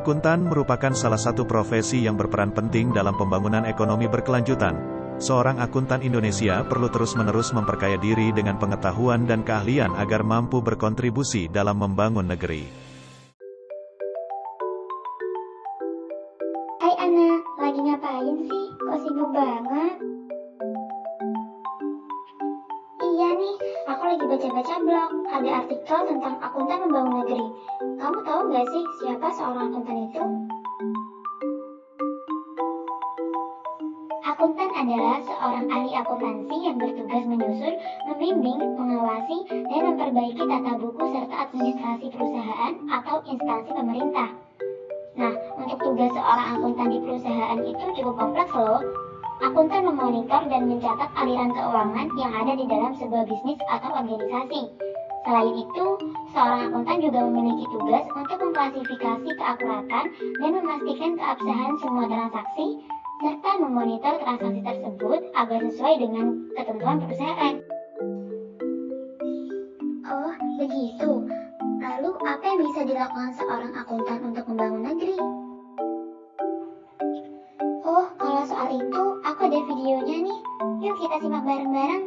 Akuntan merupakan salah satu profesi yang berperan penting dalam pembangunan ekonomi berkelanjutan. Seorang akuntan Indonesia perlu terus-menerus memperkaya diri dengan pengetahuan dan keahlian agar mampu berkontribusi dalam membangun negeri. Hai anak, lagi ngapain sih? Kok sibuk banget? Iya nih, aku lagi baca-baca blog. Ada artikel tentang akuntan membangun negeri. Kamu tahu nggak sih siapa seorang akuntan itu? Akuntan adalah seorang ahli akuntansi yang bertugas menyusun, membimbing, mengawasi, dan memperbaiki tata buku serta administrasi perusahaan atau instansi pemerintah. Nah, untuk tugas seorang akuntan di perusahaan itu cukup kompleks loh. Akuntan memonitor dan mencatat aliran keuangan yang ada di dalam sebuah bisnis atau organisasi. Selain itu, seorang akuntan juga memiliki tugas untuk mengklasifikasi keakuratan dan memastikan keabsahan semua transaksi, serta memonitor transaksi tersebut agar sesuai dengan ketentuan perusahaan. Oh, begitu. Lalu, apa yang bisa dilakukan seorang akuntan untuk membangun negeri? Oh, kalau soal itu, aku ada videonya nih. Yuk kita simak bareng-bareng.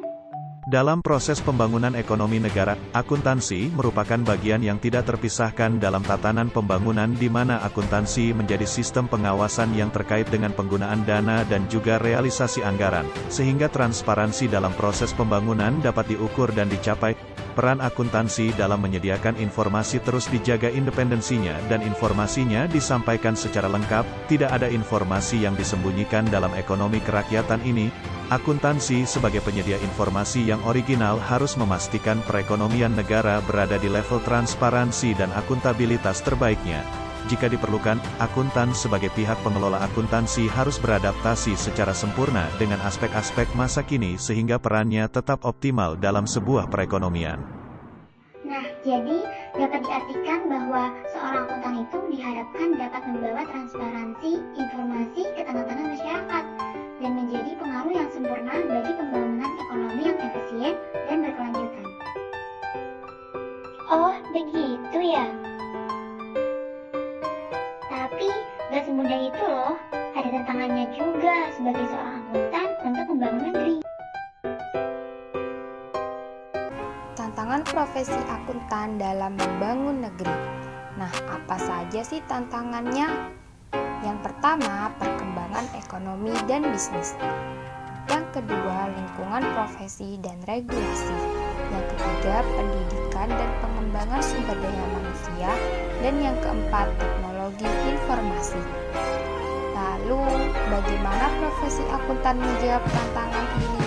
Dalam proses pembangunan ekonomi negara, akuntansi merupakan bagian yang tidak terpisahkan dalam tatanan pembangunan di mana akuntansi menjadi sistem pengawasan yang terkait dengan penggunaan dana dan juga realisasi anggaran, sehingga transparansi dalam proses pembangunan dapat diukur dan dicapai. Peran akuntansi dalam menyediakan informasi terus dijaga independensinya dan informasinya disampaikan secara lengkap, tidak ada informasi yang disembunyikan dalam ekonomi kerakyatan ini. Akuntansi sebagai penyedia informasi yang original harus memastikan perekonomian negara berada di level transparansi dan akuntabilitas terbaiknya. Jika diperlukan, akuntan sebagai pihak pengelola akuntansi harus beradaptasi secara sempurna dengan aspek-aspek masa kini sehingga perannya tetap optimal dalam sebuah perekonomian. Nah, jadi dapat diartikan bahwa seorang akuntan itu diharapkan dapat membawa transparansi informasi ke tengah-tengah masyarakat dan menjadi pengaruh yang sempurna bagi pembangunan ekonomi yang efisien dan berkelanjutan. Oh, begitu ya. Tapi, gak semudah itu loh. Ada tantangannya juga sebagai seorang akuntan untuk membangun negeri. Tantangan profesi akuntan dalam membangun negeri. Nah, apa saja sih tantangannya? Yang pertama, perkembangan ekonomi dan bisnis. Yang kedua, lingkungan profesi dan regulasi. Yang ketiga, pendidikan dan pengembangan sumber daya manusia. Dan yang keempat, teknologi informasi. Lalu, bagaimana profesi akuntan menjawab tantangan ini?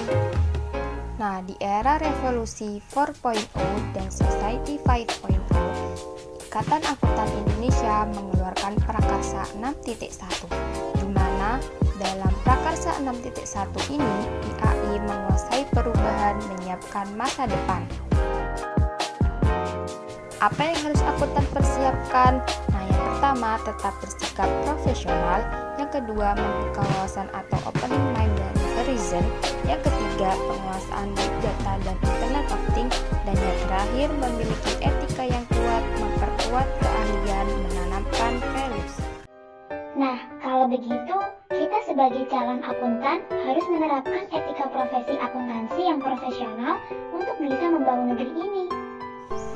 Nah, di era revolusi 4.0 dan society 5.0, Ikatan Akuntan Indonesia mengeluarkan Prakarsa 6.1, di mana dalam Prakarsa 6.1 ini, IAI menguasai perubahan menyiapkan masa depan. Apa yang harus akuntan persiapkan? Nah, yang pertama, tetap bersikap profesional. Yang kedua, membuka wawasan atau opening mind dan horizon. Yang ketiga, penguasaan big data dan internet of things. Dan yang terakhir, memiliki etika yang kuat, memperkuat keahlian, menanamkan values. Nah, kalau begitu, kita sebagai calon akuntan harus menerapkan etika profesi akuntansi yang profesional untuk bisa membangun negeri ini.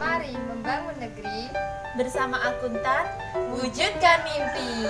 Mari membangun negeri bersama akuntan, wujudkan mimpi.